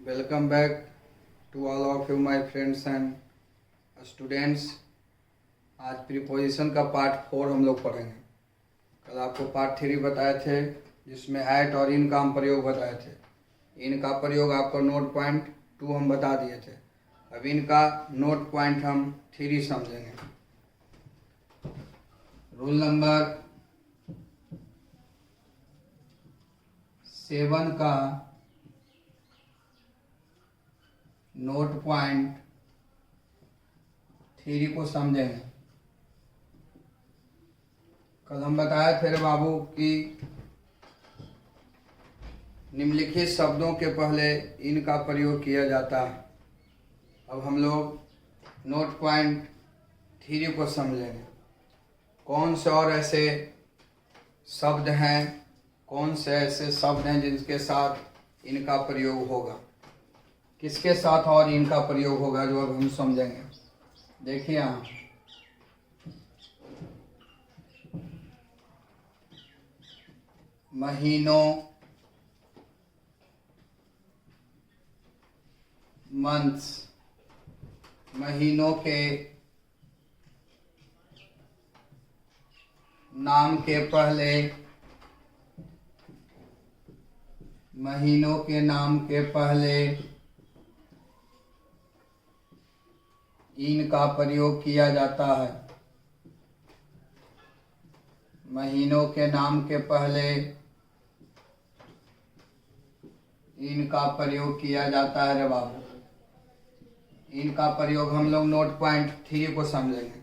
Welcome back to all of you my friends and students। आज preposition का part 4 हम लोग पढ़ेंगे। कल आपको पार्ट 3 बताए थे जिसमें एट और इन का हम प्रयोग बताए थे। इन का प्रयोग आपको नोट पॉइंट 2 हम बता दिए थे। अब इनका नोट पॉइंट हम 3 समझेंगे। रूल नंबर 7 का नोट पॉइंट 3 को समझेंगे। कल हम बताए थे रे बाबू कि निम्नलिखित शब्दों के पहले इन का प्रयोग किया जाता है। अब हम लोग नोट पॉइंट 3 को समझेंगे। कौन से और ऐसे शब्द हैं, कौन से ऐसे शब्द हैं जिनके साथ इनका प्रयोग होगा, किसके साथ और इनका प्रयोग होगा, जो अब हम समझेंगे। देखिए यहाँ महीनों, मंथ्स, महीनों के नाम के पहले, महीनों के नाम के पहले इन का प्रयोग किया जाता है। महीनों के नाम के पहले इन का प्रयोग किया जाता है रे बाबू। इनका प्रयोग हम लोग नोट पॉइंट 3 को समझेंगे।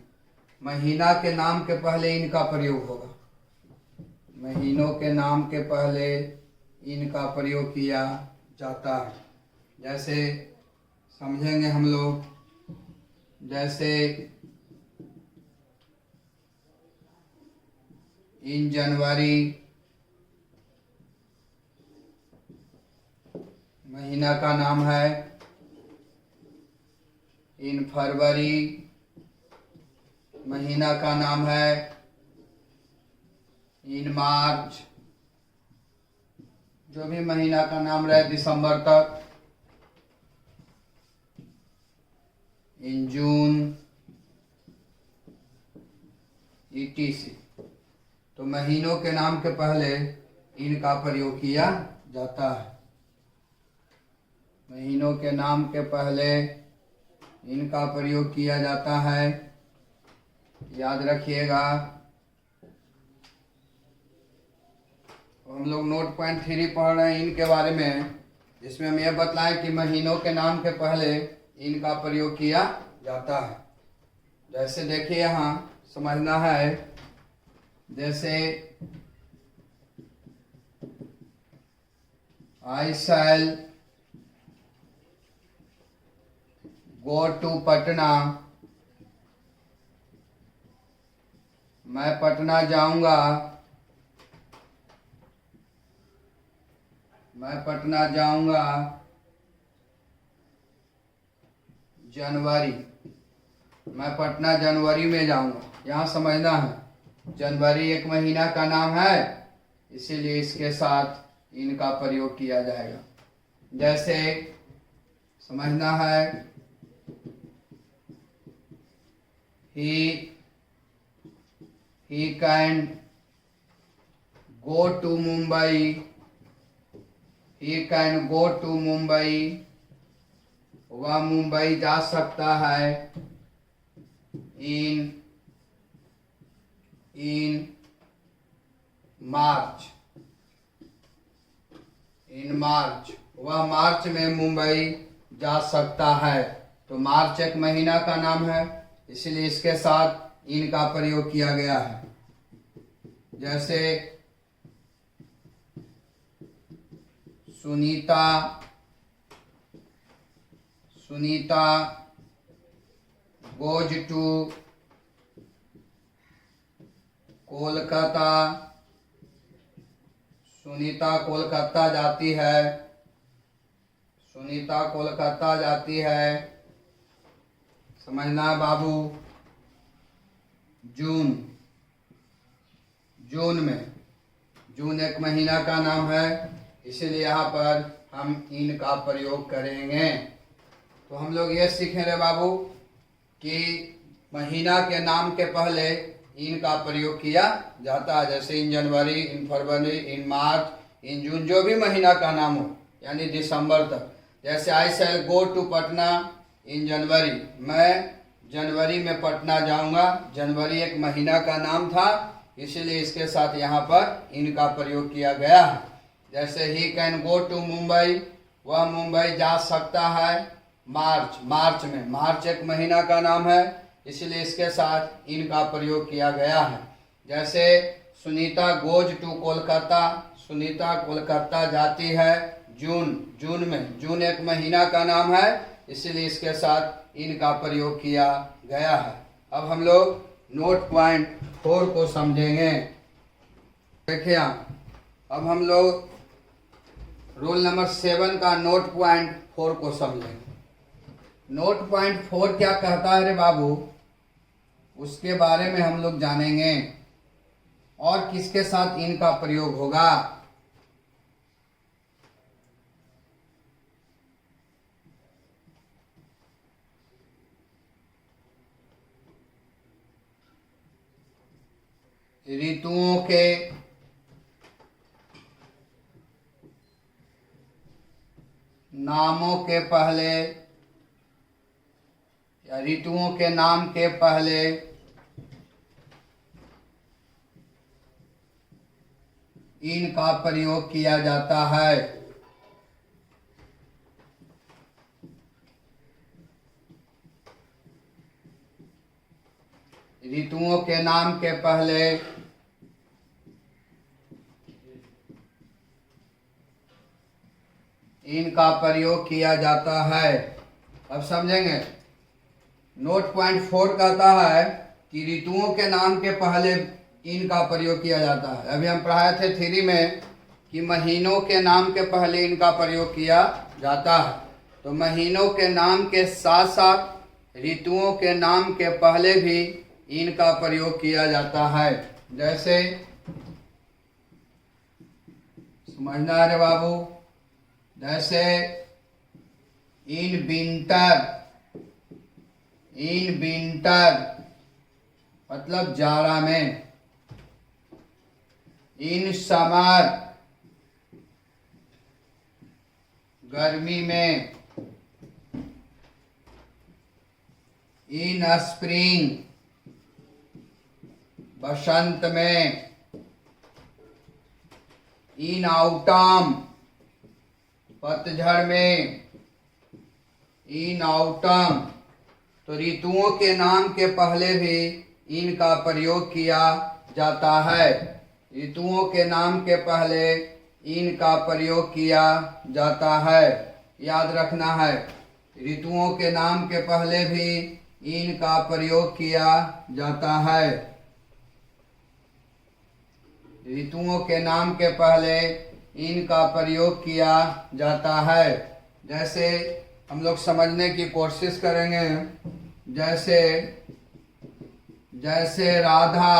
महीना के नाम के पहले इनका प्रयोग होगा। महीनों के नाम के पहले इनका प्रयोग किया जाता है। जैसे समझेंगे हम लोग, जैसे इन जनवरी, महीना का नाम है। इन फरवरी, महीना का नाम है। इन मार्च, जो भी महीना का नाम रहे दिसंबर तक। इन जून, ETC। तो महीनों के नाम के पहले इनका प्रयोग किया जाता है। महीनों के नाम के पहले इनका प्रयोग किया जाता है, याद रखिएगा। हम लोग नोट पॉइंट 3 पढ़ रहे हैं इनके बारे में, जिसमें हम यह बतलाएं कि महीनों के नाम के पहले इनका प्रयोग किया जाता है। जैसे देखिए यहाँ समझना है, जैसे I shall go to Patna, मैं पटना जाऊंगा। मैं पटना जाऊंगा जनवरी, मैं पटना जनवरी में जाऊंगा। यहाँ समझना है, जनवरी एक महीना का नाम है, इसीलिए इसके साथ इनका प्रयोग किया जाएगा। जैसे समझना है, he can go to Mumbai, he can go to Mumbai, वह मुंबई जा सकता है। इन मार्च, इन मार्च, वह मार्च में मुंबई जा सकता है। तो मार्च एक महीना का नाम है, इसलिए इसके साथ इन का प्रयोग किया गया है। जैसे सुनीता, सुनीता गोज टू कोलकाता, सुनीता कोलकाता जाती है। सुनीता कोलकाता जाती है, समझना बाबू। जून, जून में, जून एक महीना का नाम है, इसीलिए यहाँ पर हम इन का प्रयोग करेंगे। तो हम लोग ये सीखे रे बाबू कि महीना के नाम के पहले इन का प्रयोग किया जाता है, जैसे इन जनवरी, इन फरवरी, इन मार्च, इन जून, जो भी महीना का नाम हो, यानी दिसंबर तक। जैसे आई शैल गो टू पटना इन जनवरी, मैं जनवरी में पटना जाऊंगा। जनवरी एक महीना का नाम था, इसीलिए इसके साथ यहाँ पर इन का प्रयोग किया गया है। जैसे he can go to Mumbai, वह मुंबई जा सकता है मार्च में। मार्च एक महीना का नाम है, इसलिए इसके साथ इन का प्रयोग किया गया है। जैसे सुनीता गोज टू कोलकाता, सुनीता कोलकाता जाती है जून में। जून एक महीना का नाम है, इसलिए इसके साथ इन का प्रयोग किया गया है। अब हम लोग नोट पॉइंट 4 को समझेंगे। देखिए अब हम लोग रोल नंबर 7 का नोट पॉइंट 4 को समझेंगे। नोट पॉइंट 4 क्या कहता है रे बाबू, उसके बारे में हम लोग जानेंगे और किसके साथ इन का प्रयोग होगा। ऋतुओं के नामों के पहले या ऋतुओं के नाम के पहले इन का प्रयोग किया जाता है। ऋतुओं के नाम के पहले इनका प्रयोग किया जाता है। अब समझेंगे। नोट पॉइंट 4 कहता है कि ऋतुओं के नाम के पहले इनका प्रयोग किया जाता है। अभी हम पढ़ाए थे थ्योरी में कि महीनों के नाम के पहले इनका प्रयोग किया जाता है। तो महीनों के नाम के साथ साथ ऋतुओं के नाम के पहले भी इनका प्रयोग किया जाता है। जैसे समझना है बाबू, जैसे इन विंटर मतलब जाड़ा में, इन समर गर्मी में, इन स्प्रिंग बसंत में, इन ऑटम पतझड़ में, इन ऑटम। तो ऋतुओं के नाम के पहले भी इन का प्रयोग किया जाता है। ऋतुओं के नाम के पहले इन का प्रयोग किया जाता है, याद रखना है। ऋतुओं के नाम के पहले भी इन का प्रयोग किया जाता है। ऋतुओं के नाम के पहले इन का प्रयोग किया जाता है। जैसे हम लोग समझने की कोशिश करेंगे। जैसे Radha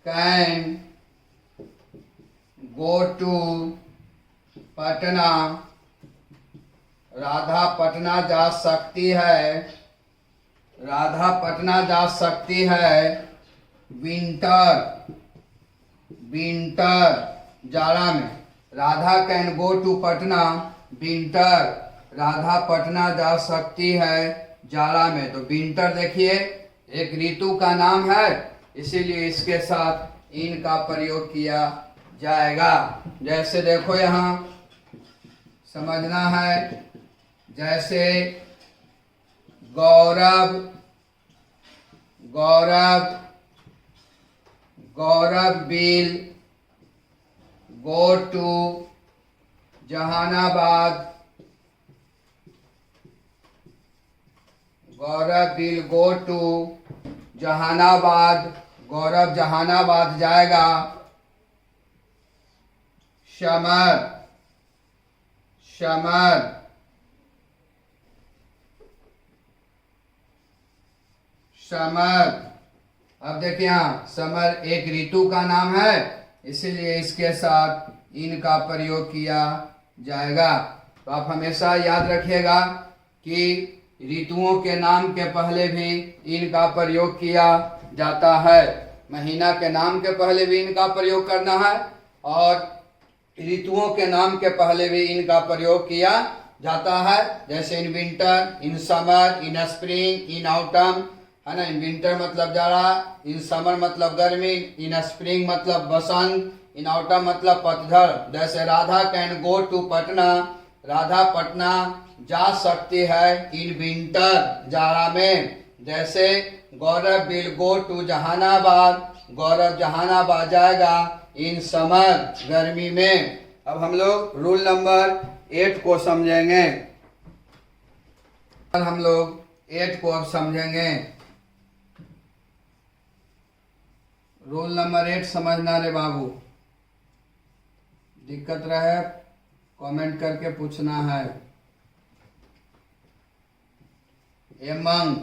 can go to Patna, Radha Patna जा सकती है। राधा पटना जा सकती है विंटर जाड़ा में। Radha can go to Patna winter, Radha Patna जा सकती है जाड़ा में। तो विंटर देखिए एक ऋतु का नाम है, इसीलिए इसके साथ इन का प्रयोग किया जाएगा। जैसे देखो यहाँ समझना है, जैसे Gaurav will go to Jehanabad, Gaurav will go to Jehanabad, Gaurav Jehanabad जाएगा। समर अब देखिए यहाँ समर एक ऋतु का नाम है, इसीलिए इसके साथ इन का प्रयोग किया जाएगा। तो आप हमेशा याद रखिएगा कि ऋतुओं के नाम के पहले भी इन का प्रयोग किया जाता है। महीना के नाम के पहले भी इनका प्रयोग करना है और ऋतुओं के नाम के पहले भी इनका प्रयोग किया जाता है। जैसे in winter, in summer, in spring, in autumn, है ना। इन विंटर मतलब जाड़ा, इन समर मतलब गर्मी, इन स्प्रिंग मतलब बसंत, इन ऑटम मतलब पतझड़। जैसे Radha can go to Patna, Radha Patna जा सकती है इन विंटर, जाड़ा में। जैसे Gaurav will go to Jehanabad, Gaurav Jehanabad जाएगा इन समर, गर्मी में। अब हम लोग रूल नंबर 8 को समझेंगे। हम लोग 8 को अब समझेंगे। रूल नंबर 8 समझना रे बाबू। दिक्कत रहे कमेंट करके पूछना है। एमंग,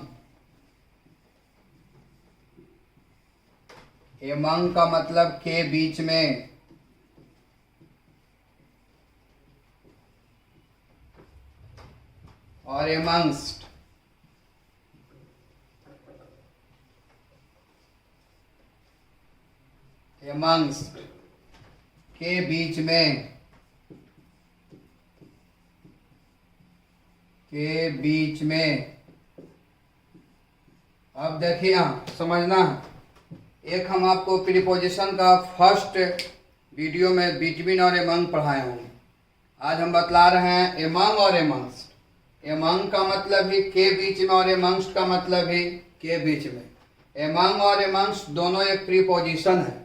एमंग का मतलब के बीच में। और एमंगस्ट, एमंगस्ट के बीच में, के बीच में। अब देखिए समझना है। एक हम आपको प्रीपोजिशन का फर्स्ट वीडियो में बिटवीन और एमंग पढ़ाए होंगे। आज हम बतला रहे हैं एमंग और एमंगस्ट। एमंग का मतलब ही के बीच में और एमंगस्ट का मतलब ही के बीच में। एमंग और एमंगस्ट दोनों एक प्रीपोजिशन है।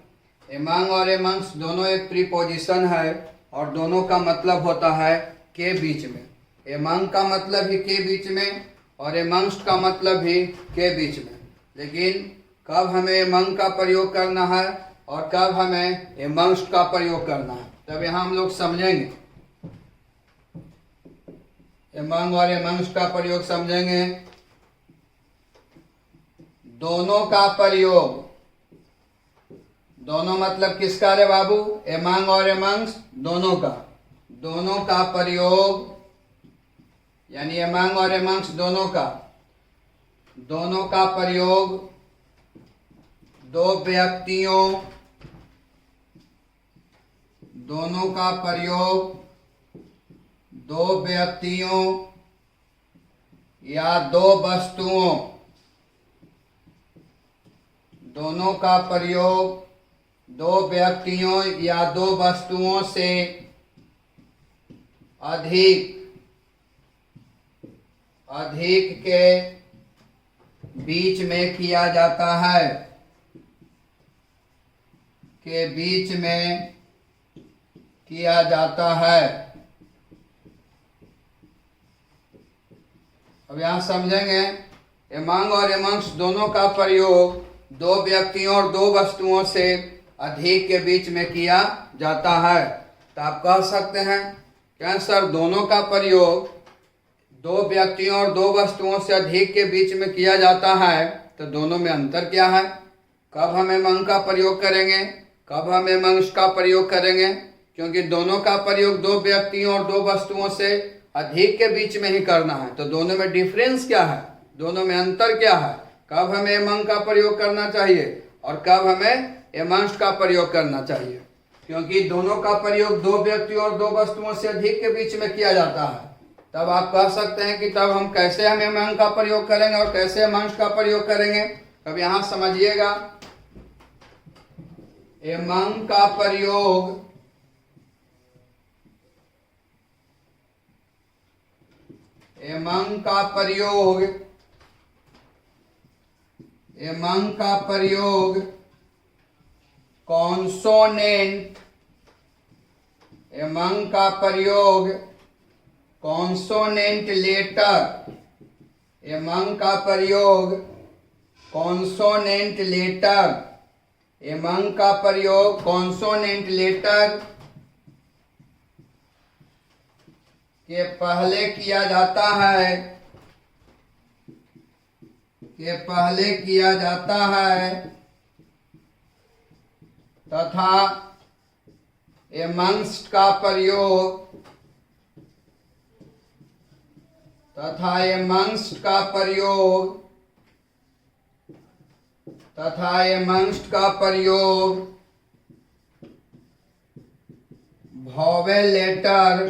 एमंग और एमंगस्ट दोनों एक प्रीपोजिशन है और दोनों का मतलब होता है के बीच में। एमंग का मतलब ही के बीच में और एमंगस्ट का मतलब भी के बीच में। लेकिन कब हमें एमंग का प्रयोग करना है और कब हमें एमंगस्ट का प्रयोग करना है, तब यहाँ हम लोग समझेंगे। एमंग और एमंगस्ट का प्रयोग समझेंगे। दोनों का प्रयोग, दोनों मतलब किसका रे बाबू? एमंग और एमंगस्ट दोनों का। दोनों का प्रयोग यानी एमंग और एमंगस्ट दोनों का। दोनों का प्रयोग दो व्यक्तियों, दोनों का प्रयोग दो व्यक्तियों या दो वस्तुओं, दोनों का प्रयोग दो व्यक्तियों या दो वस्तुओं से अधिक, अधिक के बीच में किया जाता है, के बीच में किया जाता है। अब यहां समझेंगे एमंग और एमंगस्ट दोनों का प्रयोग दो व्यक्तियों और दो वस्तुओं से अधिक के बीच में किया जाता है। तो आप कह सकते हैं क्या सर दोनों का प्रयोग दो व्यक्तियों और दो वस्तुओं से अधिक के बीच में किया जाता है, तो दोनों में अंतर क्या है? कब हम एमंग का प्रयोग करेंगे, कब हम एमंगस्ट का प्रयोग करेंगे? क्योंकि दोनों का प्रयोग दो व्यक्तियों और दो वस्तुओं से अधिक के बीच में ही करना है। तो दोनों में डिफरेंस क्या है, दोनों में अंतर क्या है? कब हमें एमंग का प्रयोग करना चाहिए और कब हमें एमंगस्ट का प्रयोग करना चाहिए? क्योंकि दोनों का प्रयोग दो व्यक्तियों और दो वस्तुओं से अधिक के बीच में किया जाता है। तब आप कह सकते हैं कि तब हम कैसे हम एमंग का प्रयोग करेंगे और कैसे एमंगस्ट का प्रयोग करेंगे। अब यहां समझिएगा, एमंग का प्रयोग एमंग का प्रयोग एमंग का प्रयोग कॉन्सोनेंट, एमंग का प्रयोग कॉन्सोनेंट लेटर, एमंग का प्रयोग कॉन्सोनेंट लेटर, एमंग का प्रयोग कॉन्सोनेंट लेटर के पहले किया जाता है, के पहले किया जाता है तथा एमंगस्ट का प्रयोग वॉवेल लेटर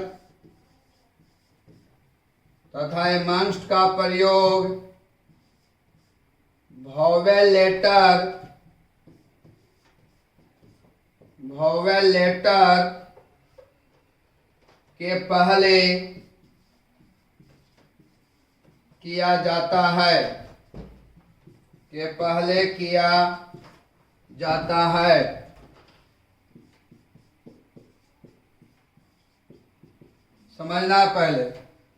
के पहले किया जाता है। समझना पहले,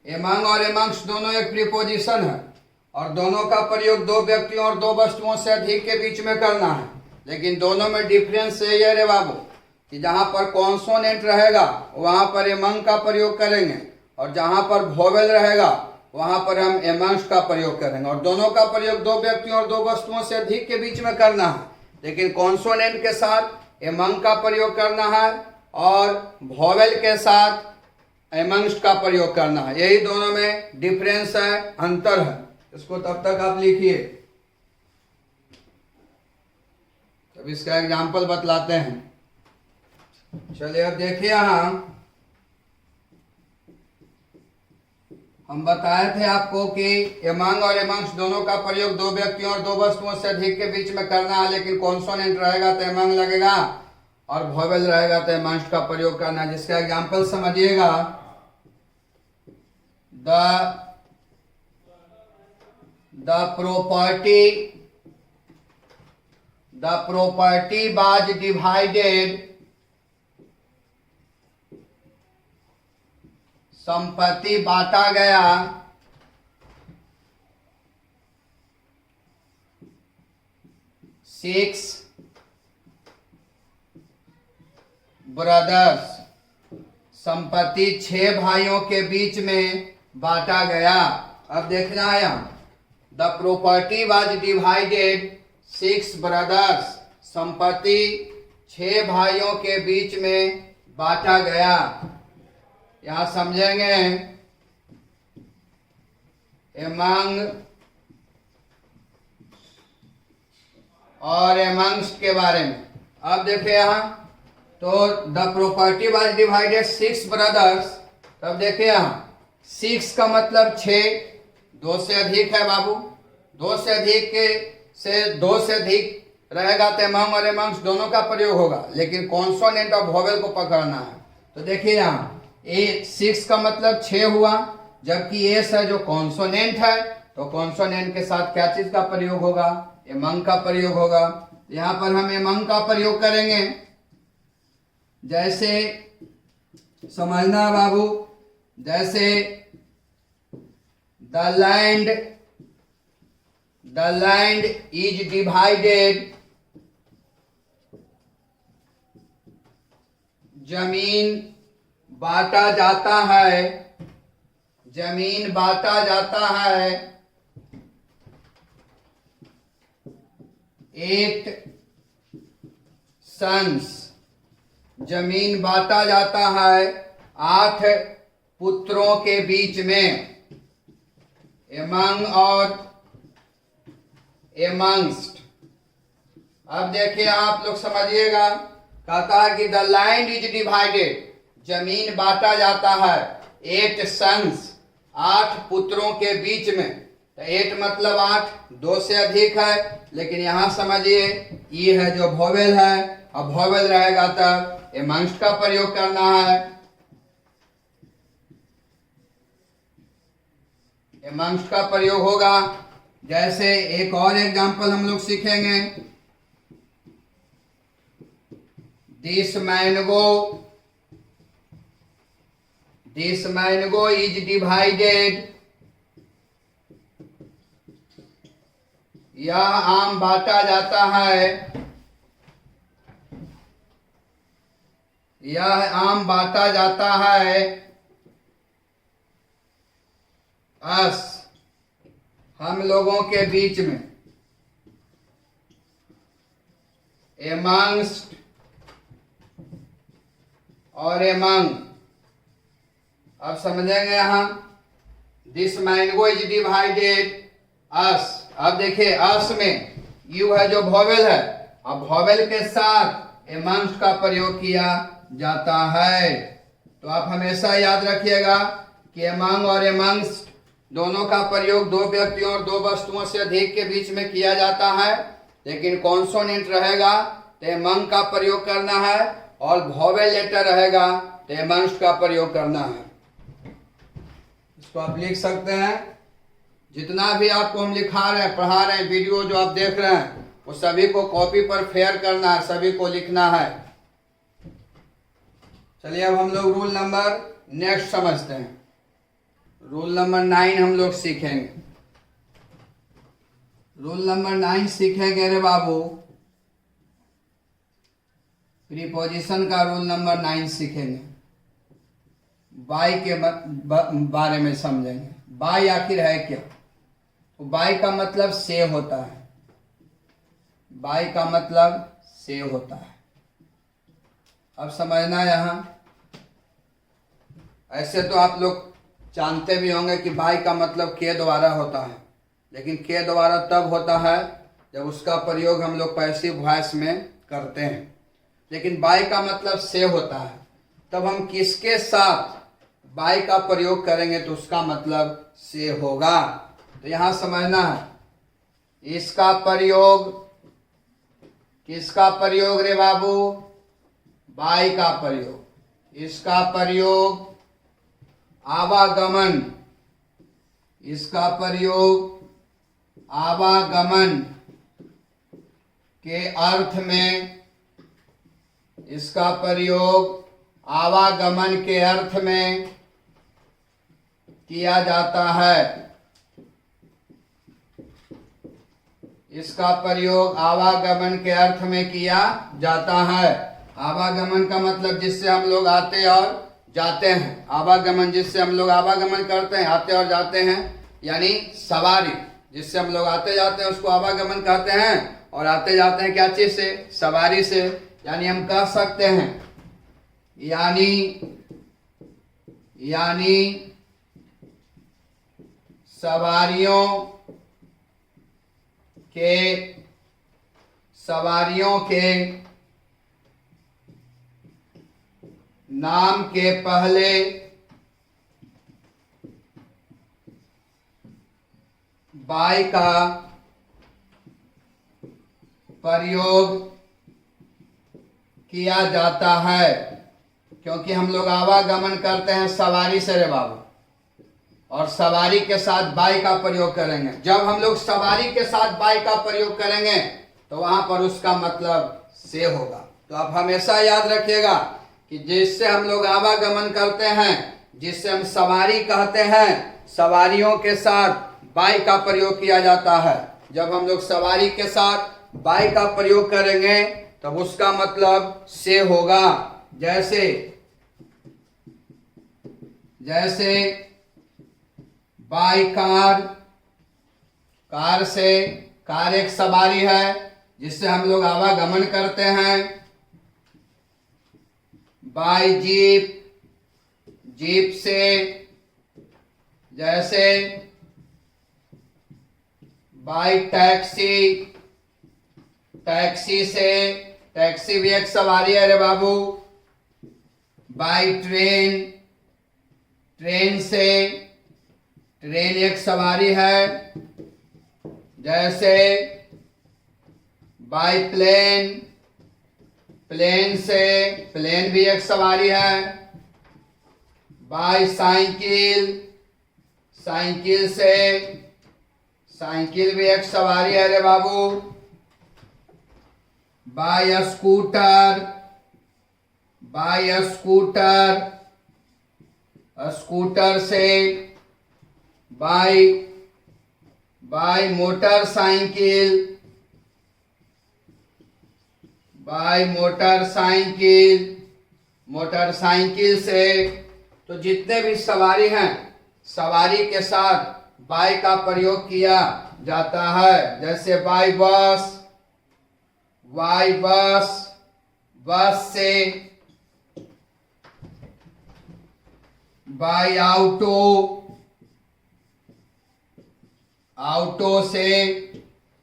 एमंग और एमंग्स दोनों एक प्रीपोजिशन है और दोनों का प्रयोग दो व्यक्तियों और दो वस्तुओं से अधिक के बीच में करना है। लेकिन दोनों में डिफरेंस ये है रे बाबू कि जहां पर कॉन्सोनेंट रहेगा वहां पर एमंग का प्रयोग करेंगे और जहां पर वोवेल रहेगा वहां पर हम एमंग्स का प्रयोग करेंगे। और दोनों का प्रयोग दो व्यक्तियों और दो वस्तुओं से अधिक के बीच में करना है। लेकिन कॉन्सोनेंट के साथ एमंग का प्रयोग करना है और वोवेल के साथ एमंग्स का प्रयोग करना है। यही दोनों में डिफरेंस है, अंतर है। इसको तब तक आप लिखिए, तब इसका एग्जाम्पल बतलाते हैं। चलिए अब देखिए, हम बताए थे आपको कि एमंग और एमंग्स दोनों का प्रयोग दो व्यक्तियों और दो वस्तुओं से अधिक के बीच में करना है। लेकिन कॉन्सोनेंट रहेगा तो एमंग लगेगा और वोवेल रहेगा तो एमंग्स का प्रयोग करना है। जिसका एग्जाम्पल समझिएगा, the property was divided, संपत्ति बांटा गया, 6 brothers, संपत्ति 6 भाइयों के बीच में बांटा गया। अब देखना है यहाँ, the property was divided 6 brothers, संपत्ति 6 भाइयों के बीच में बांटा गया। यहां समझेंगे एमंग और एमंग्स के बारे में। अब देखिए यहाँ, तो the property was divided 6 brothers. तब देखिए यहाँ 6 का मतलब 6, 2 से अधिक है बाबू, 2 से अधिक रहेगा तो एमंग और एमंग्स दोनों का प्रयोग होगा। लेकिन कॉन्सोनेंट और वोवेल को पकड़ना है। तो देखिए यहाँ 6 का मतलब 6 हुआ, जबकि एस है जो कॉन्सोनेंट है, तो कॉन्सोनेंट के साथ क्या चीज का प्रयोग होगा? एमंग का प्रयोग होगा। यहाँ पर हम एमंग का प्रयोग करेंगे। जैसे समझना बाबू, जैसे द लैंड इज डिवाइडेड, जमीन बांटा जाता है, जमीन बांटा जाता है 8 सन्स, जमीन बांटा जाता है 8 पुत्रों के बीच में, एमंग और एमंग्स्ट। अब देखिए आप लोग समझिएगा, कहता है कि द लैंड इज डिवाइडेड, जमीन बांटा जाता है 8 सन्स, 8 पुत्रों के बीच में। तो 8 मतलब 8, 2 से अधिक है। लेकिन यहां समझिए ये है जो वोवेल है, अब वोवेल रहेगा तब एमंग्स का प्रयोग करना है। एमंग्स का प्रयोग होगा। जैसे एक और एग्जांपल हम लोग सीखेंगे, दिस मैंगो इज डिवाइडेड, यह आम बांटा जाता है, यह आम बांटा जाता है अस, हम लोगों के बीच में, एमंग्स्ट और एमंग। अब समझेंगे यहाँ, दिस मैंगो इज डिवाइडेड अस। अब देखिए अस में यू है जो वॉवेल है, अब वॉवेल के साथ एमंग्स का प्रयोग किया जाता है। तो आप हमेशा याद रखिएगा कि एमंग और एमंग्स दोनों का प्रयोग दो व्यक्तियों और दो वस्तुओं से अधिक के बीच में किया जाता है, लेकिन कॉन्सोनेंट रहेगा तो एमंग का प्रयोग करना है, और वॉवेल लेटर रहेगा तो एमंग्स का प्रयोग करना है। इसको आप लिख सकते हैं। जितना भी आपको हम लिखा रहे हैं, पढ़ा रहे हैं, वीडियो जो आप देख रहे हैं, वो सभी को कॉपी पर फेयर करना है, सभी को लिखना है। चलिए अब हम लोग रूल नंबर नेक्स्ट समझते हैं। रूल नंबर 9 हम लोग सीखेंगे। रूल नंबर 9 सीखेंगे रे बाबू, प्रीपोजिशन का रूल नंबर 9 सीखेंगे। बाय के बारे में समझेंगे। बाय आखिर है क्या? तो बाय का मतलब से होता है। बाय का मतलब से होता है। अब समझना यहाँ, ऐसे तो आप लोग जानते भी होंगे कि बाय का मतलब के द्वारा होता है, लेकिन के द्वारा तब होता है जब उसका प्रयोग हम लोग पैसिव वॉइस में करते हैं। लेकिन बाय का मतलब से होता है, तब हम किसके साथ बाय का प्रयोग करेंगे तो उसका मतलब से होगा। तो यहां समझना है, इसका प्रयोग, किसका प्रयोग रे बाबू? बाय का प्रयोग। इसका प्रयोग आवागमन, इसका प्रयोग आवागमन के अर्थ में, इसका प्रयोग आवागमन के अर्थ में किया जाता है। इसका प्रयोग आवागमन के अर्थ में किया जाता है। आवागमन का मतलब जिससे हम लोग आते और जाते हैं। आवागमन जिससे हम लोग आवागमन करते हैं, आते और जाते हैं, यानी सवारी जिससे हम लोग आते जाते हैं उसको आवागमन कहते हैं। और आते जाते हैं क्या चीज से? सवारी से। यानी हम कह सकते हैं, यानी सवारियों के नाम के पहले बाय का प्रयोग किया जाता है, क्योंकि हम लोग आवागमन करते हैं सवारी से रे बाबू, और सवारी के साथ बाय का प्रयोग करेंगे। जब हम लोग सवारी के साथ बाय का प्रयोग करेंगे तो वहां पर उसका मतलब से होगा। तो आप हमेशा याद रखिएगा कि जिससे हम लोग आवागमन करते हैं, जिससे हम सवारी कहते हैं, सवारियों के साथ बाय का प्रयोग किया जाता है। जब हम लोग सवारी के साथ बाय का प्रयोग करेंगे तब उसका मतलब से होगा। जैसे बाय कार, कार से, कार एक सवारी है जिससे हम लोग आवागमन करते हैं। बाय जीप, जीप से, जैसे बाय टैक्सी, टैक्सी से, टैक्सी भी एक सवारी है रे बाबू। बाय ट्रेन, ट्रेन से, ट्रेन एक सवारी है। जैसे बाय प्लेन, प्लेन से, प्लेन भी एक सवारी है। बाय साइकिल, साइकिल से, साइकिल भी एक सवारी है रे बाबू। By scooter, by scooter, scooter से, by motorcycle, by motorcycle, motorcycle से। तो जितने भी सवारी हैं, सवारी के साथ बाय का प्रयोग किया जाता है। जैसे बाय बस, बाय बस, बस से, बाय ऑटो, ऑटो से।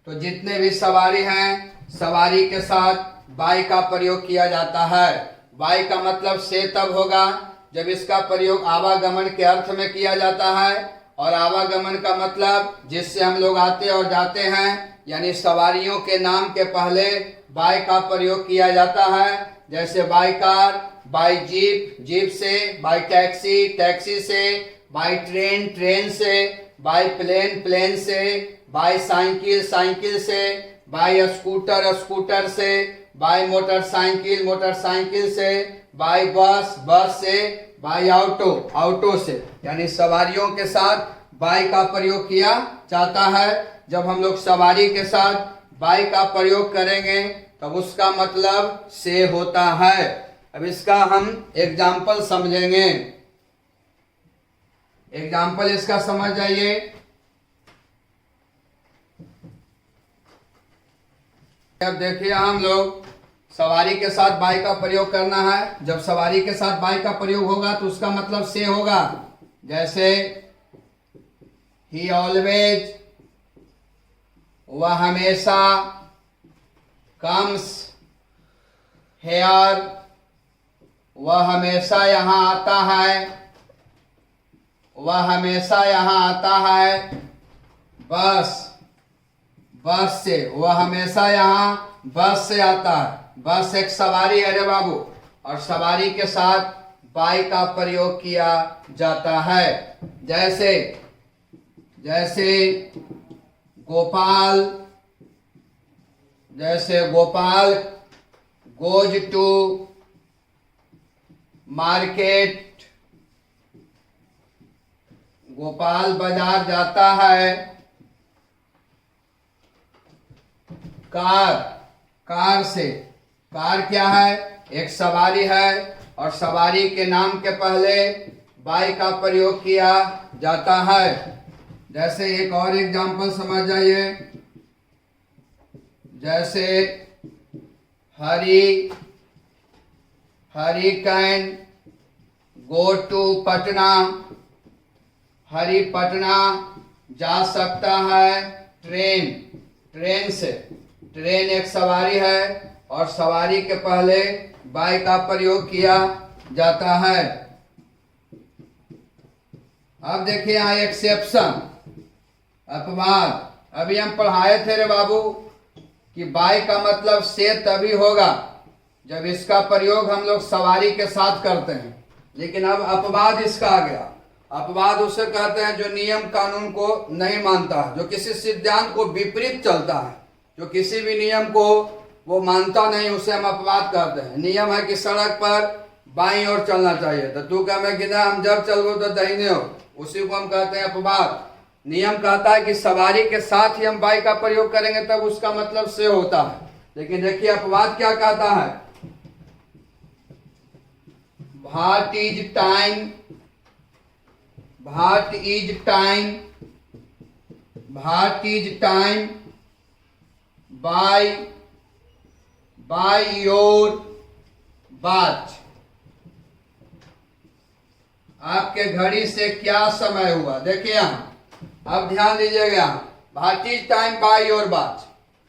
तो जितने भी सवारी हैं, सवारी के साथ बाय का प्रयोग किया जाता है। बाय का मतलब से तब होगा जब इसका प्रयोग आवागमन के अर्थ में किया जाता है, और आवागमन का मतलब जिससे हम लोग आते और जाते हैं, यानी सवारियों के नाम के पहले बाय का प्रयोग किया जाता है। जैसे by car, by jeep, jeep से, बाय टैक्सी, टैक्सी से, बाय ट्रेन, ट्रेन से, बाय प्लेन, प्लेन से, बाय साइकिल, साइकिल से, बाय स्कूटर, स्कूटर से, बाय मोटरसाइकिल, मोटरसाइकिल से, बाय बस, बस से, बाय ऑटो, ऑटो से। यानी सवारियों के साथ बाय का प्रयोग किया जाता है। जब हम लोग सवारी के साथ बाय का प्रयोग करेंगे तब उसका मतलब से होता है। अब इसका हम एग्जाम्पल समझेंगे। एग्जाम्पल इसका समझ जाइए। अब देखिए, हम लोग सवारी के साथ बाय का प्रयोग करना है। जब सवारी के साथ बाय का प्रयोग होगा तो उसका मतलब से होगा। जैसे ही ऑलवेज, वह हमेशा, कम्स हेयर, वह हमेशा यहाँ आता है, वह हमेशा यहाँ आता है। बस, बस से, वह हमेशा यहाँ बस से आता है। बस एक सवारी है रे बाबू, और सवारी के साथ बाय का प्रयोग किया जाता है। जैसे जैसे गोपाल, जैसे Gopal goes to market, Gopal बाजार जाता है। कार, कार से, कार क्या है? एक सवारी है, और सवारी के नाम के पहले बाय का प्रयोग किया जाता है। जैसे एक और एग्जाम्पल समझ जाइए। जैसे हरी, हरी कैन गो टू पटना, हरी पटना जा सकता है ट्रेन, ट्रेन से। ट्रेन एक सवारी है, और सवारी के पहले बाय का प्रयोग किया जाता है। अब देखिए यहाँ एक्सेप्शन, अपवाद। अभी हम पढ़ाए थे रे बाबू कि बाय का मतलब से तभी होगा जब इसका प्रयोग हम लोग सवारी के साथ करते हैं। लेकिन अब अपवाद इसका आ गया। अपवाद उसे कहते हैं जो नियम कानून को नहीं मानता है, जो किसी सिद्धांत को विपरीत चलता है, जो किसी भी नियम को वो मानता नहीं, उसे हम अपवाद कहते हैं। नियम है कि सड़क पर बाईं ओर चलना चाहिए, तो तू क्या मैं गिना हम जब चलो तो दाहिने ओर, उसी को हम कहते हैं अपवाद। नियम कहता है कि सवारी के साथ ही हम बाय का प्रयोग करेंगे तब उसका मतलब से होता है। लेकिन देखिए अपवाद क्या कहता है? What is time, what is time, what is time by, by your watch. आपके घड़ी से क्या समय हुआ? देखिए यहाँ, अब ध्यान दीजिएगा, what is time bye your watch.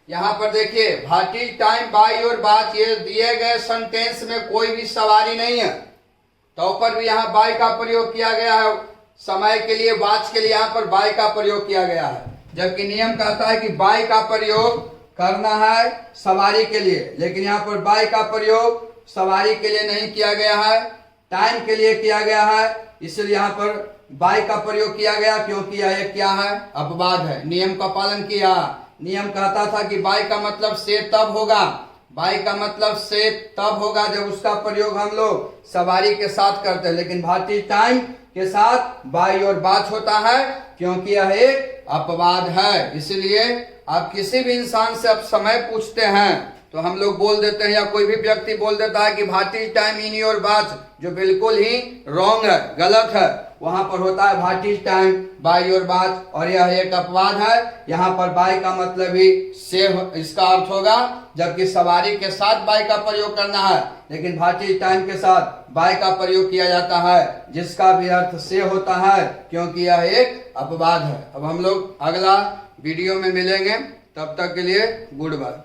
यहाँ पर देखिए what is time bye your watch, ये दिए गए सेंटेंस में कोई भी सवारी नहीं है, तो पर भी यहाँ बाय का प्रयोग किया गया है। समय के लिए, वॉच के लिए यहाँ पर बाय का प्रयोग किया गया है। जबकि नियम कहता है कि बाय का प्रयोग करना है सवारी के लिए, लेकिन यहाँ पर बाय का प्रयोग सवारी के लिए नहीं किया गया है, टाइम के लिए किया गया है। इसलिए यहाँ पर बाय का प्रयोग किया गया, क्योंकि यह एक क्या है? अपवाद है। नियम का पालन किया। नियम कहता था कि बाय का मतलब से तब होगा, बाय का मतलब से तब होगा जब उसका प्रयोग हम लोग सवारी के साथ करते हैं। लेकिन भारतीय टाइम के साथ बाय और बात होता है, क्योंकि यह एक अपवाद है। इसलिए आप किसी भी इंसान से आप समय पूछते हैं तो हम लोग बोल देते हैं, या कोई भी व्यक्ति बोल देता है कि भारतीय टाइम इन योर वॉच, जो बिल्कुल ही रॉन्ग है, गलत है। वहां पर होता है what is time, bye your watch, और यह एक अपवाद है। यहाँ पर बाय का मतलब ही से इसका अर्थ होगा, जबकि सवारी के साथ बाय का प्रयोग करना है, लेकिन व्हाट इज टाइम के साथ बाय का प्रयोग किया जाता है, जिसका भी अर्थ से होता है, क्योंकि यह एक अपवाद है। अब हम लोग अगला वीडियो में मिलेंगे, तब तक के लिए गुड बाय।